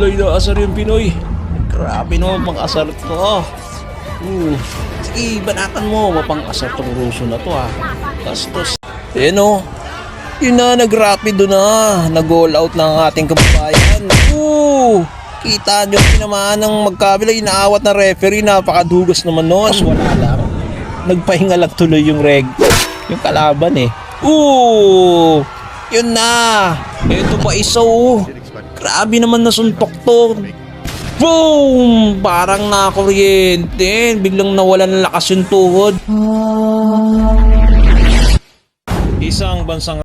Walay na asar yung Pinoy. Grabe naman pang asar to. Sige, banatan mo. Mapang asar tong Ruso na to ha. Bastos. Ayan o. Yun na, nag-rapido na. Nag-all out na ang ating kababayan. Kita nyo, tinamaan ng magkabila. Inaawat na referee. Napakadugas naman nun. Wala lang. Nagpahinga lang tuloy yung yung kalaban eh. Yun na. Ito pa isa Grabe naman nasuntok to. Boom! Parang nakakuryente. Biglang nawalan ng lakas yung tuhod. Isang bansang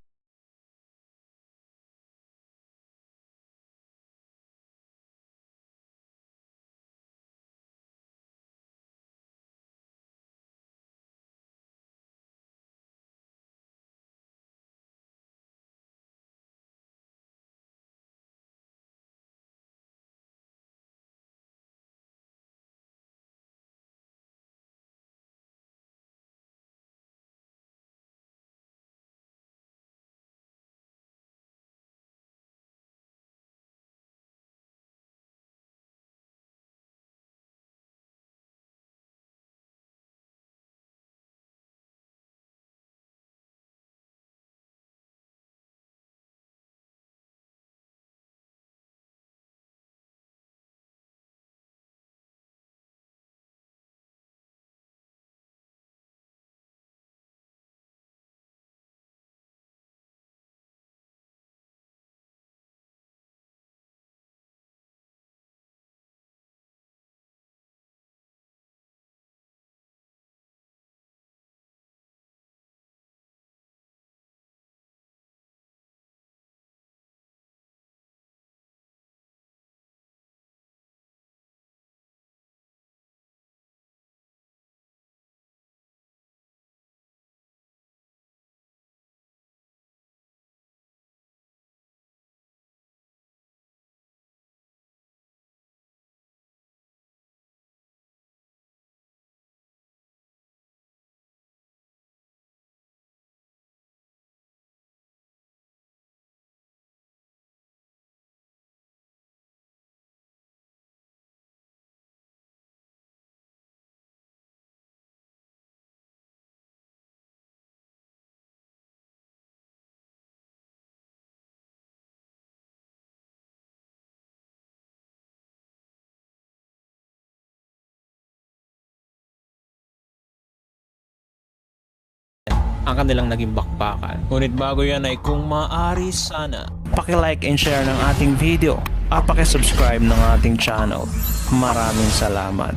ang kanilang naging bakbakan. Ngunit bago yan ay kung maaari sana, paki-like and share ng ating video at paki-subscribe ng ating channel. Maraming salamat.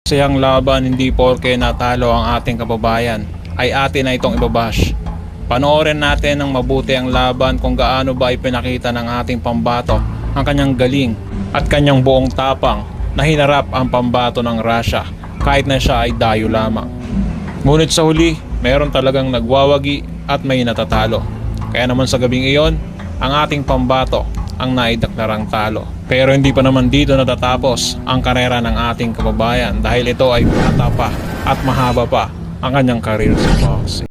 Masayang laban, hindi porke natalo ang ating kababayan ay atin na itong ibabash. Panoorin natin ng mabuti ang laban kung gaano ba ipinakita ng ating pambato ang kanyang galing at kanyang buong tapang na hinarap ang pambato ng Russia kahit na siya ay dayo lamang. Ngunit sa huli, mayroon talagang nagwawagi at may natatalo. Kaya naman sa gabing iyon, ang ating pambato ang naideklarang talo. Pero hindi pa naman dito natatapos ang karera ng ating kababayan dahil ito ay bata pa at mahaba pa ang kanyang karir sa boxing.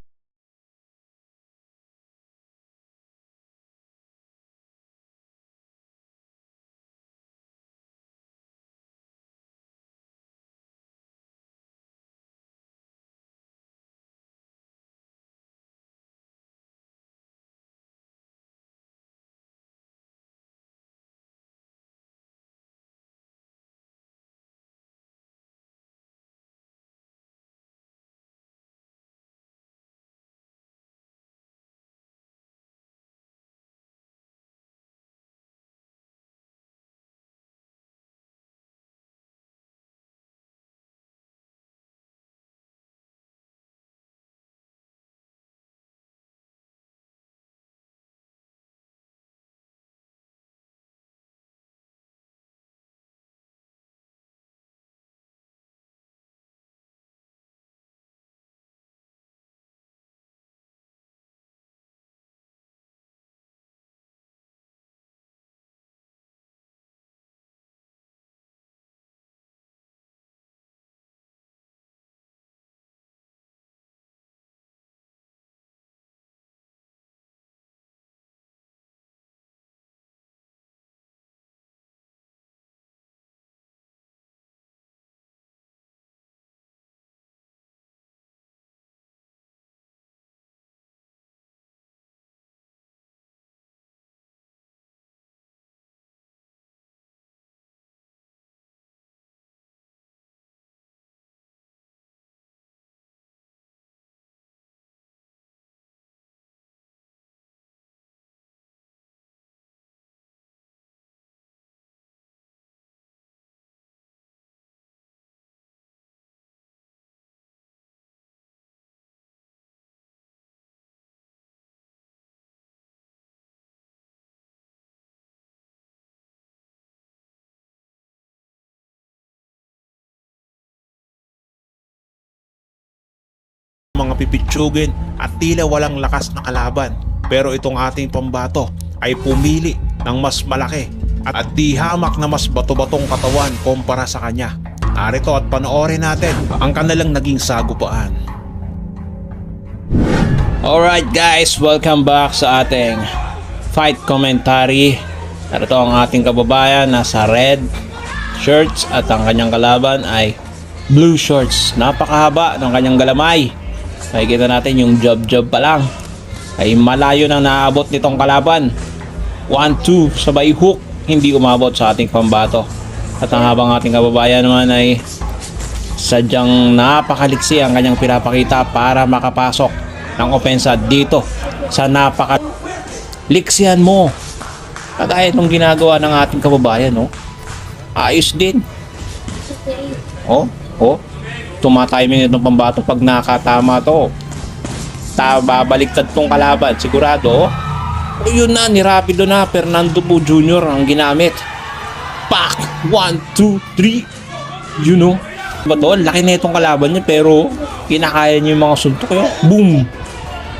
mga pipitsugin at tila walang lakas na kalaban. Pero itong ating pambato ay pumili ng mas malaki at di hamak na mas bato-batong katawan kumpara sa kanya. Narito at panoorin natin ang kanilang naging sagupaan. Alright guys, welcome back sa ating fight commentary. Narito ang ating kababayan, nasa red shirts at ang kanyang kalaban ay blue shorts. Napakahaba ng kanyang galamay. Makikita natin yung jab pa lang ay malayo nang naabot nitong kalaban. 1-2 sabay hook, hindi umabot sa ating pambato. At ang habang ating kababayan naman ay sadyang napakaliksi ang kanyang pinapakita para makapasok ng opensa dito sa napakaliksihan mo. Kagaya nung ginagawa ng ating kababayan, no? Ayos din. Oh, tumatiming itong pambato pag nakatama to. Babaliktad tong kalaban, sigurado. O yun na, ni Rapido na, Fernando Po Jr. ang ginamit. Pak! 1, 2, 3. You know? Diba to? Laki na itong kalaban niya pero kinakaya niya yung mga suntok yun. Boom!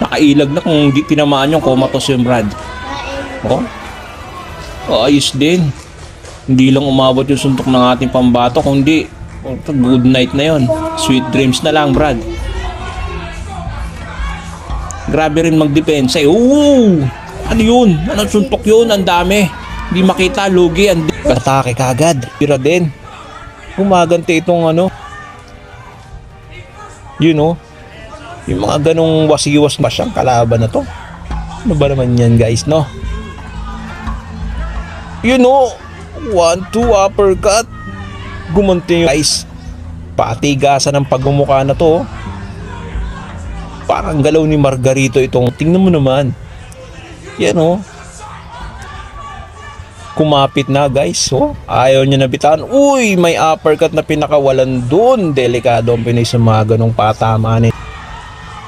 Nakailag na kung di tinamaan yung comatose yung Brad. Ayos din. Hindi lang umabot yung suntok ng ating pambato, kundi good night na yon. Sweet dreams na lang, Brad. Grabe rin magdepensa. Ano yun? Anong suntok yun? Ang dami. Hindi makita, lugi. Atake kagad. Tira din. Gumaganti itong ano. You know? Yung mga ganong wasiwas ba siyang kalaban na to? Ano ba naman yan, guys, no? You know? 1-2 uppercut. Gumanti yung guys. Patigasan ng pagmumukha na to. Parang galaw ni Margarito itong. Tingnan mo naman. Yan oh. Kumapit na guys. Ayaw niya nabitaan. Uy, may uppercut na pinakawalan dun. Delikado ang Pinoy sa mga ganong patamaan. 1,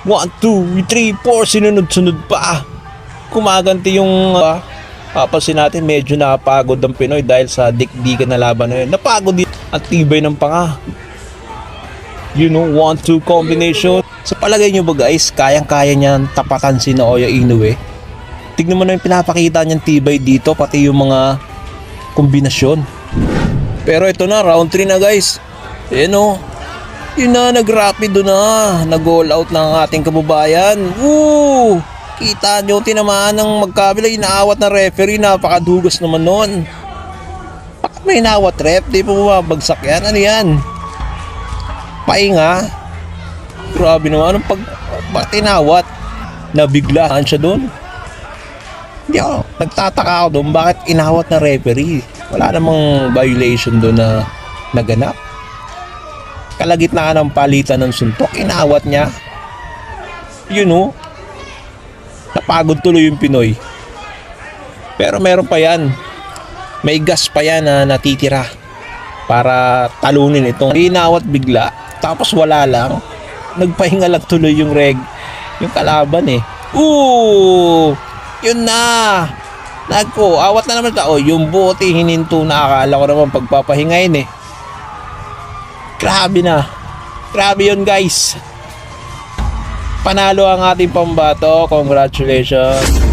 2, 3, 4. Sinunod-sunod pa. Kumaganti yung papansin natin medyo napagod ang Pinoy dahil sa dikdikan na laban na yun. Napagod din. Ang tibay ng panga. You know, 1-2 combination. Sa palagay nyo ba guys, kayang-kaya niyan tapatan si Naoya Inoue? Tignan mo na yung pinapakita niyang tibay dito, pati yung mga kombinasyon. Pero ito na, round 3 na guys. Ayan o. Yun na, nag-rapido na. Nag-all out na ang ating kababayan. Woo! Kita nyo, tinamaan ng magkabila. Inaawat na referee. Napakadugas naman nun. Bakit may inawat ref? Di pa bumabagsak yan. Ano yan? Pahinga. Grabe naman. Bakit inawat? Nabiglaan siya doon. Hindi ako. Nagtataka ako doon. Bakit inawat na referee? Wala namang violation doon na naganap. Kalagitnaan ng palitan ng suntok. Inawat niya. You know. Napagod tuloy yung Pinoy. Pero meron pa yan. May gas pa yan na natitira para talunin itong inawat bigla. Tapos wala lang. Nagpahinga lang tuloy yung kalaban eh. Yun na. Awat na naman ta. Yung bote hininto na, akala ko naman pagpapahingayin eh. Grabe na. Grabe yun guys. Panalo ang ating pambato. Congratulations.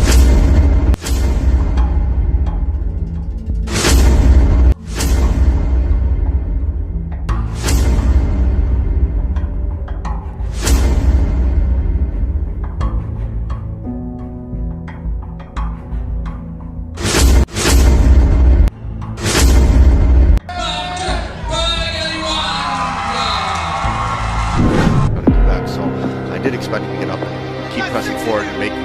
I did expect him to get up and keep pressing forward and make.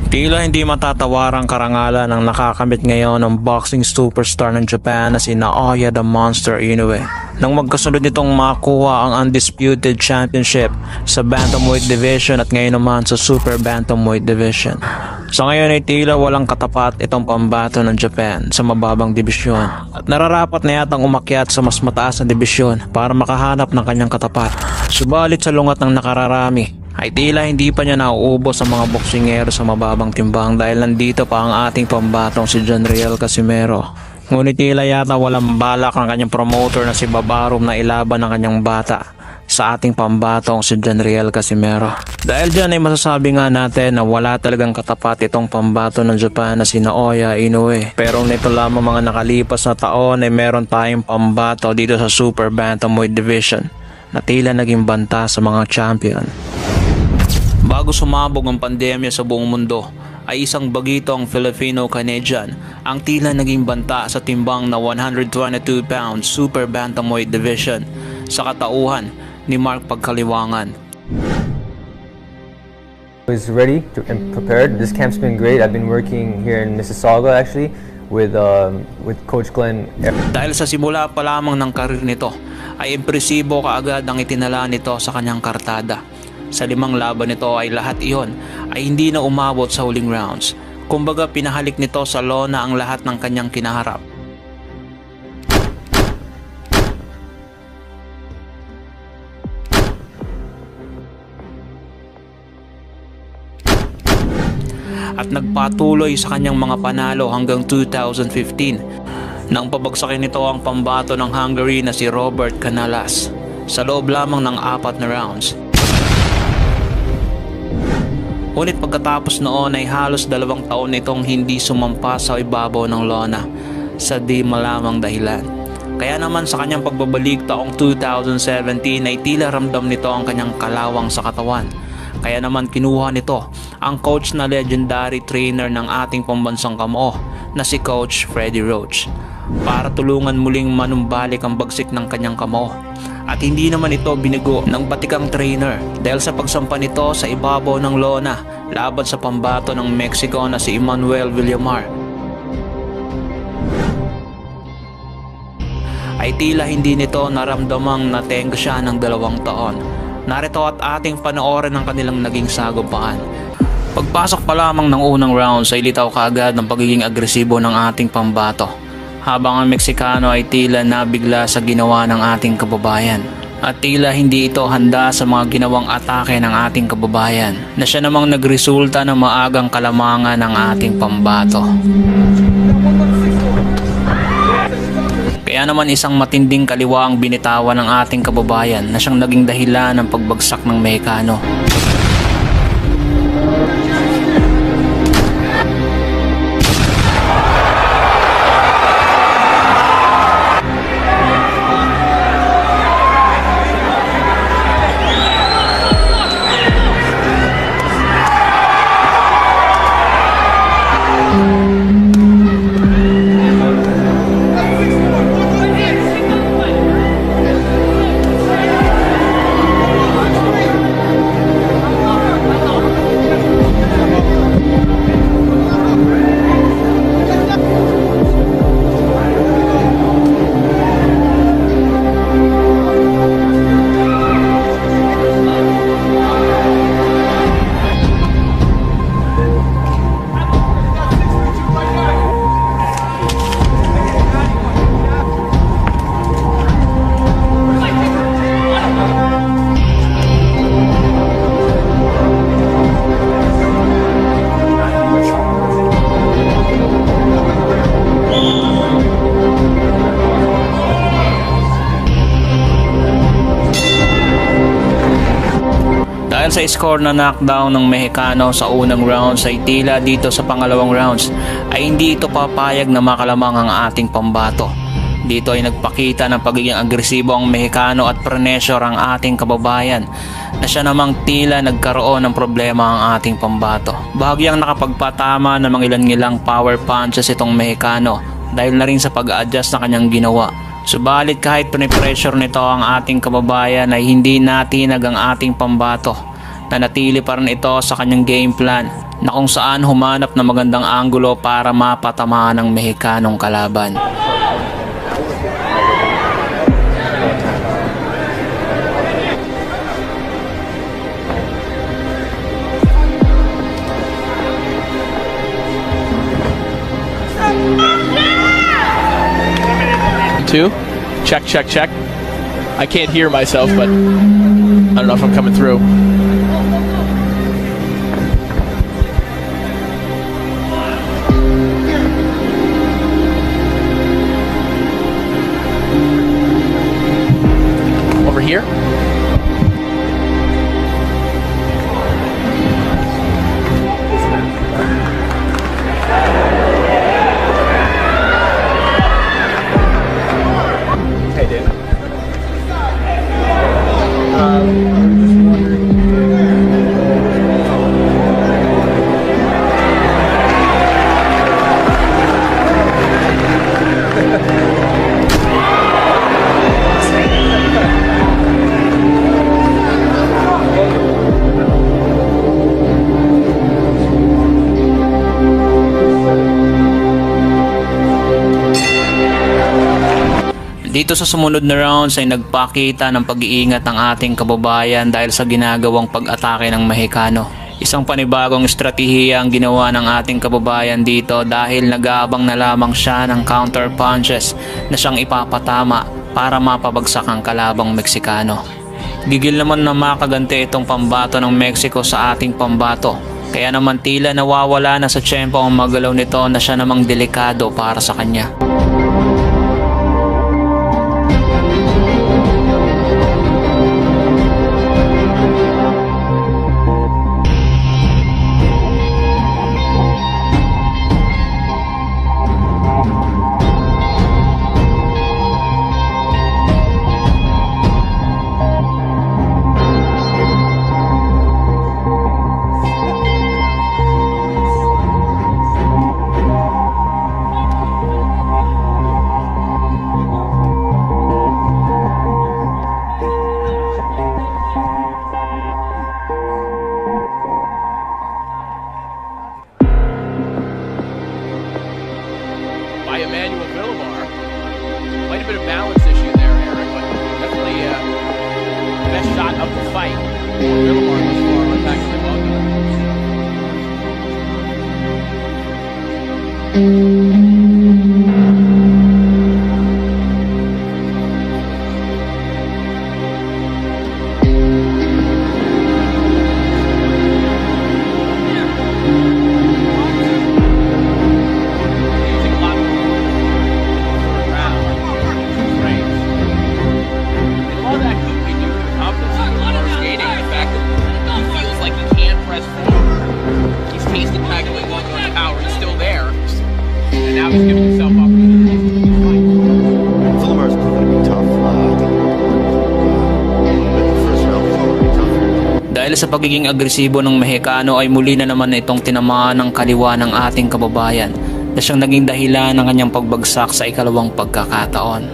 Tila hindi matatawarang karangalan ang nakakamit ngayon ng boxing superstar ng Japan na si Naoya the Monster Inoue. Nang magkasunod nitong makuha ang undisputed championship sa Bantamweight Division at ngayon naman sa Super Bantamweight Division. Sa ngayon ay tila walang katapat itong pambato ng Japan sa mababang dibisyon at nararapat na yatang umakyat sa mas mataas na dibisyon para makahanap ng kanyang katapat. Subalit sa lungat ng nakararami ay tila hindi pa niya nauubos ang mga boksingero sa mababang timbang dahil nandito pa ang ating pambatong si Jonriel Casimero. Ngunit tila yata walang balak ang kanyang promoter na si Babarum na ilaban ang kanyang bata sa ating pambatong si Jonriel Casimero. Dahil dyan ay masasabi nga natin na wala talagang katapat itong pambato ng Japan na si Naoya Inoue. Pero nito lamang mga nakalipas na taon ay meron tayong pambato dito sa Super Bantamweight Division na tila naging banta sa mga champion. Bago sumabog ang pandemya sa buong mundo, ay isang bagitong Filipino-Canadian ang tila naging banta sa timbang na 122 pounds Super Bantamweight Division sa katauhan ni Mark Pagkaliwangan. I was ready and prepared. This camp's been great. I've been working here in Mississauga actually with Coach Glenn. Dahil sa simula pa lamang ng karir nito, ay impresibo kaagad ang itinala nito sa kanyang kartada. Sa 5 laban nito ay lahat iyon ay hindi na umabot sa huling rounds. Kumbaga pinahalik nito sa lona ang lahat ng kanyang kinaharap. At nagpatuloy sa kanyang mga panalo hanggang 2015 nang pabagsakin nito ang pambato ng Hungary na si Robert Canales sa loob lamang ng 4 na rounds. Ngunit pagkatapos noon ay halos 2 taon itong hindi sumampa sa ibabaw ng lona sa di malamang dahilan. Kaya naman sa kanyang pagbabalik taong 2017 ay tila ramdam nito ang kanyang kalawang sa katawan. Kaya naman kinuha nito ang coach na legendary trainer ng ating pambansang kamao na si Coach Freddie Roach para tulungan muling manumbalik ang bagsik ng kanyang kamao. At hindi naman ito binigo ng batikang trainer dahil sa pagsampa nito sa ibabaw ng lona laban sa pambato ng Mexico na si Emmanuel Villamar ay tila hindi nito naramdamang natenga siya ng 2 taon. Narito at ating panoorin ang kanilang naging sagupaan. Pagpasok pa lamang ng unang rounds ay litaw kaagad ng pagiging agresibo ng ating pambato, habang ang Meksikano ay tila nabigla sa ginawa ng ating kababayan. At tila hindi ito handa sa mga ginawang atake ng ating kababayan na siya namang nagresulta ng maagang kalamangan ng ating pambato. Kaya naman isang matinding kaliwa ang binitawan ng ating kababayan na siyang naging dahilan ng pagbagsak ng Meksikano. Dahil sa score na knockdown ng Meksikano sa unang rounds ay tila dito sa pangalawang rounds ay hindi ito papayag na makalamang ang ating pambato. Dito ay nagpakita ng pagiging agresibo ang Meksikano at pressure ang ating kababayan na siya namang tila nagkaroon ng problema ang ating pambato. Bahagyang nakapagpatama ng mga ilan-ilang power punches itong Meksikano dahil na rin sa pag-adjust na kanyang ginawa. Subalit kahit pinipressure nito ang ating kababayan ay hindi natinag ang ating pambato. Nanatili pa rin ito sa kanyang game plan na kung saan humanap ng magandang anggulo para mapatamaan ng Mexicanong kalaban. Two. Check, check, check. I can't hear myself, but I don't know if I'm coming through. Dito sa sumunod na rounds ay nagpakita ng pag-iingat ng ating kababayan dahil sa ginagawang pag-atake ng Mexicano. Isang panibagong estratehiya ang ginawa ng ating kababayan dito dahil nag-aabang na lamang siya ng counter punches na siyang ipapatama para mapabagsak ang kalabang Meksikano. Gigil naman na makaganti itong pambato ng Mexico sa ating pambato. Kaya naman tila nawawala na sa tiyempo ang magalaw nito na siya namang delikado para sa kanya. By Emmanuel Villamar. Might have been a balance issue there, Eric, but definitely the best shot of the fight. Villamar was far on back to the ball. Villamar is going to be tough. I think the first round is going to be tough here. Dahil sa pagiging agresibo ng Mexicano ay muli na naman itong tinamaan ng kaliwa ng ating kababayan na siyang naging dahilan ng kanyang pagbagsak sa ikalawang pagkakataon.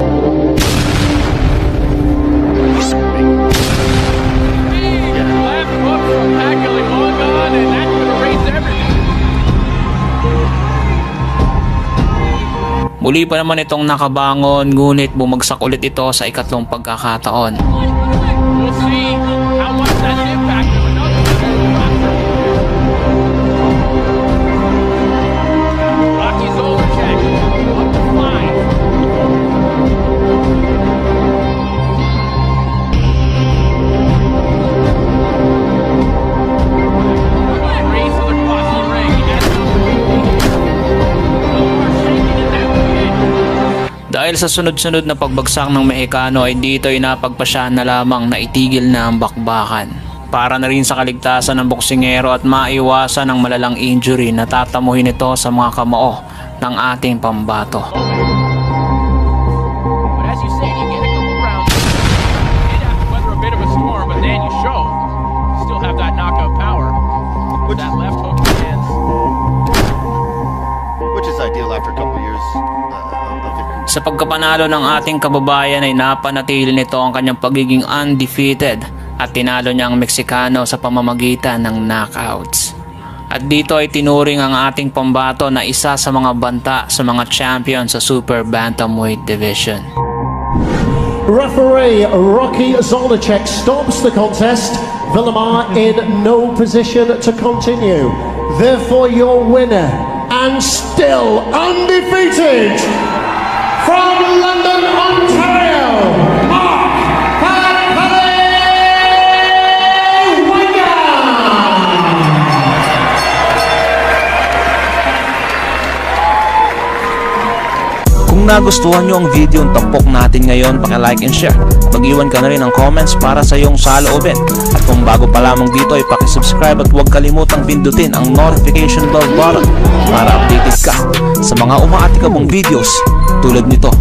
Muli pa naman itong nakabangon ngunit bumagsak ulit ito sa ikatlong pagkakataon. We'll see how much that's impacted another Rocky Zolacek up to 5. Races across the ring. Dahil sa sunod-sunod na pagbagsak ng Mexicano ay dito ay napagpasyahan na lamang na itigil na ang bakbakan. Para na rin sa kaligtasan ng boksingero at maiwasan ang malalang injury na tatamuhin ito sa mga kamao ng ating pambato. But as you say, you get a couple rounds. You did have to weather a bit of a storm, but then you show you still have that knockout power. With that left hook lands. Which is ideal after a couple of years of victory. Sa pagkapanalo ng ating kababayan ay napanatili nito ang kanyang pagiging undefeated at tinalo niya ang Meksikano sa pamamagitan ng knockouts. At dito ay tinuring ang ating pambato na isa sa mga banta sa mga champion sa Super Bantamweight Division. Referee Rocky Zolacek stops the contest. Villamar in no position to continue. Therefore your winner and still undefeated from London, Ontario, Mark Palaewanga. Kung nagustuhan nyo ang video ng tampok natin ngayon, paki-like and share. Mag-iwan ka na rin ng comments para sa iyong saloobin. At kung bago pa lamang dito ay paki-subscribe at huwag kalimutang pindutin ang notification bell button para updated ka sa mga umaatikabong videos tulad nito.